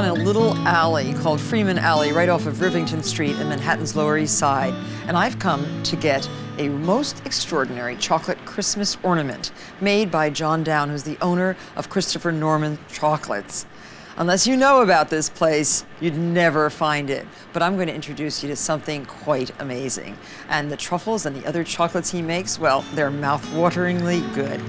a little alley called Freeman Alley right off of Rivington Street in Manhattan's Lower East Side, and I've come to get a most extraordinary chocolate Christmas ornament made by John Down, who's the owner of Christopher Norman Chocolates. Unless you know about this place, you'd never find it. But I'm going to introduce you to something quite amazing. And the truffles and the other chocolates he makes, well, they're mouth-wateringly good.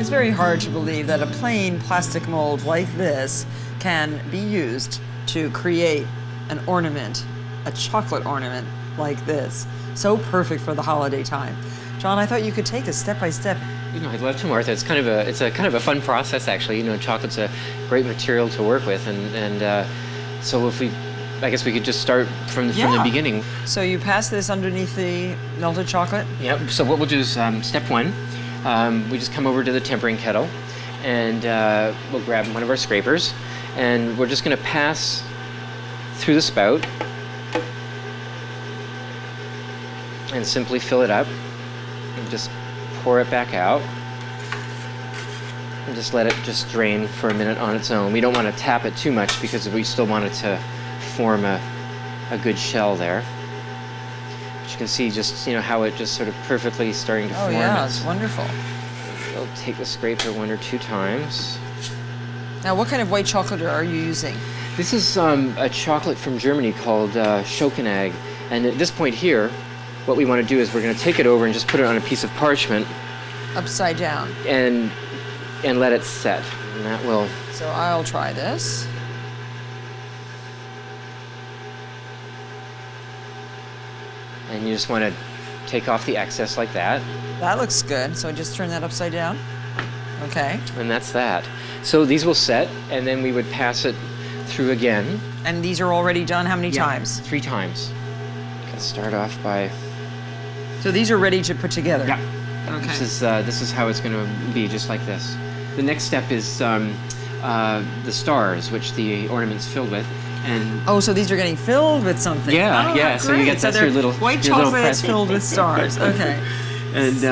It's very hard to believe that a plain plastic mold like this can be used to create an ornament, a chocolate ornament like this. So perfect for the holiday time. John, I thought you could take us step by step. You know, I'd love to, Martha. It's kind of a fun process, actually. You know, chocolate's a great material to work with, and so I guess we could just start from the beginning. So you pass this underneath the melted chocolate? Yep. So what we'll do is step one. We just come over to the tempering kettle, and we'll grab one of our scrapers, and we're just going to pass through the spout and simply fill it up. And just pour it back out and just let it just drain for a minute on its own. We don't want to tap it too much because we still want it to form a good shell there. But you can see just, you know, how it just sort of perfectly starting to form. Oh yeah, it's wonderful. We'll take the scraper 1 or 2 times. Now, what kind of white chocolate are you using? This is a chocolate from Germany called Schokonegg, and at this point here, what we want to do is we're going to take it over and just put it on a piece of parchment. Upside down. And let it set. And that will... So I'll try this. And you just want to take off the excess like that. That looks good. So I just turn that upside down. Okay. And that's that. So these will set, and then we would pass it through again. And these are already done how many times? 3 times. You can start off by... So these are ready to put together? Yeah. Okay. This is how it's going to be, just like this. The next step is the stars, which the ornament's filled with. And oh, so these are getting filled with something. Yeah, oh, yeah. Great. So you get that's your little white chocolate chocolate is filled with stars. Okay. And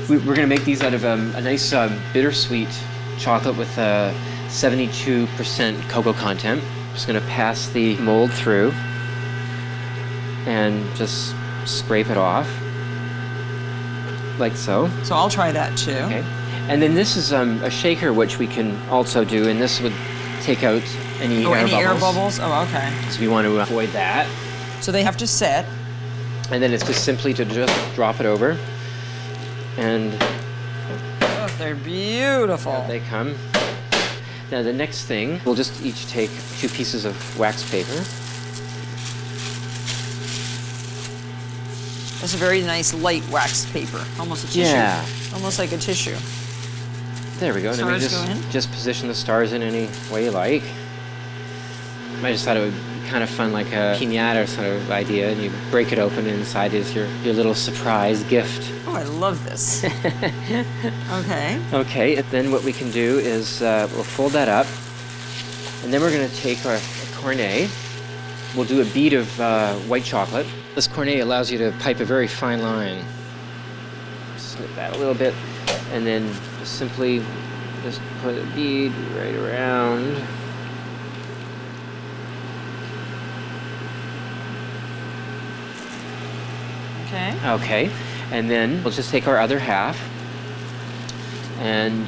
we're going to make these out of a nice bittersweet chocolate with 72% cocoa content. Just going to pass the mold through and just scrape it off. Like so. So I'll try that too. Okay. And then this is a shaker, which we can also do, and this would take out any air bubbles. Oh, okay. So we want to avoid that. So they have to set. And then it's just simply to just drop it over. And oh, they're beautiful. Out they come. Now the next thing, we'll just each take 2 pieces of wax paper. That's a very nice light waxed paper, almost a tissue. Yeah. Almost like a tissue. There we go. And then we just position the stars in any way you like. I just thought it would be kind of fun, like a piñata sort of idea, and you break it open, and inside is your little surprise gift. Oh, I love this. Okay. Okay, and then what we can do is we'll fold that up, and then we're going to take our cornet. We'll do a bead of white chocolate. This cornet allows you to pipe a very fine line. Snip that a little bit, and then simply just put a bead right around. Okay. Okay, and then we'll just take our other half and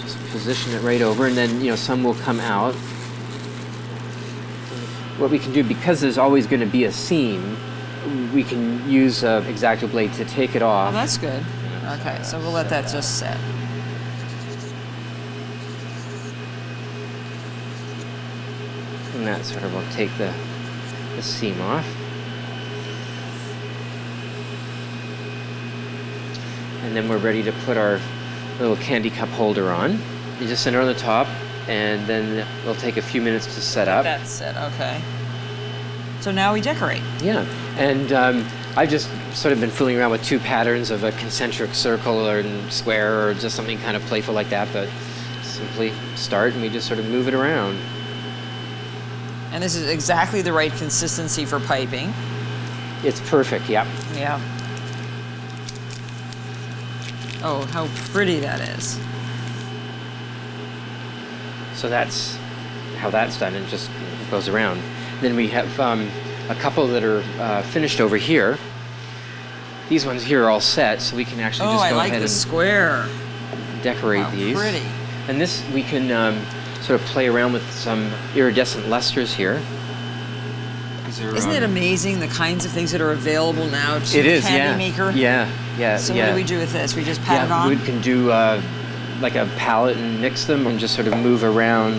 just position it right over, and then, you know, some will come out. What we can do, because there's always going to be a seam, we can use an X-Acto blade to take it off. Oh, that's good. Okay, so we'll let that just set. And that sort of will take the seam off. And then we're ready to put our little candy cup holder on. You just center on the top, and then it'll take a few minutes to set up. That's set, okay. So now we decorate. Yeah, and I've just sort of been fooling around with 2 patterns of a concentric circle or square or just something kind of playful like that, but simply start and we just sort of move it around. And this is exactly the right consistency for piping. It's perfect, yeah. Yeah. Oh, how pretty that is. So that's how that's done, and just goes around. Then we have a couple that are finished over here. These ones here are all set, so we can actually just I go like ahead the and square. decorate How these. pretty. And this we can sort of play around with some iridescent lusters here. Isn't it amazing the kinds of things that are available now to It the is, candy yeah. maker? Yeah. So what do we do with this? We just pat it on? We can do like a palette and mix them and just sort of move around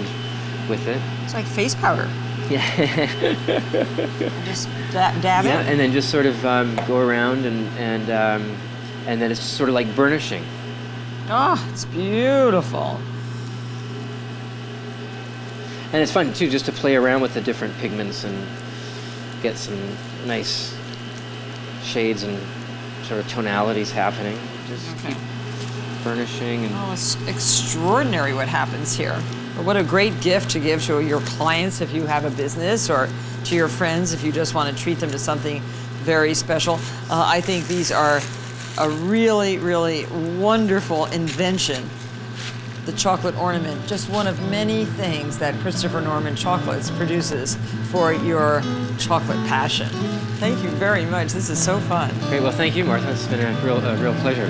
with it. It's like face powder. Yeah. Just dab Yeah, it. and then just sort of go around and then it's sort of like burnishing. Oh, it's beautiful. And it's fun too, just to play around with the different pigments and get some nice shades and sort of tonalities happening. Just Okay. keep burnishing and Oh, it's extraordinary what happens here. But what a great gift to give to your clients if you have a business, or to your friends if you just want to treat them to something very special. I think these are a really, really wonderful invention. The chocolate ornament, just one of many things that Christopher Norman Chocolates produces for your chocolate passion. Thank you very much. This is so fun. great. Well, thank you, Martha. It's been a real pleasure.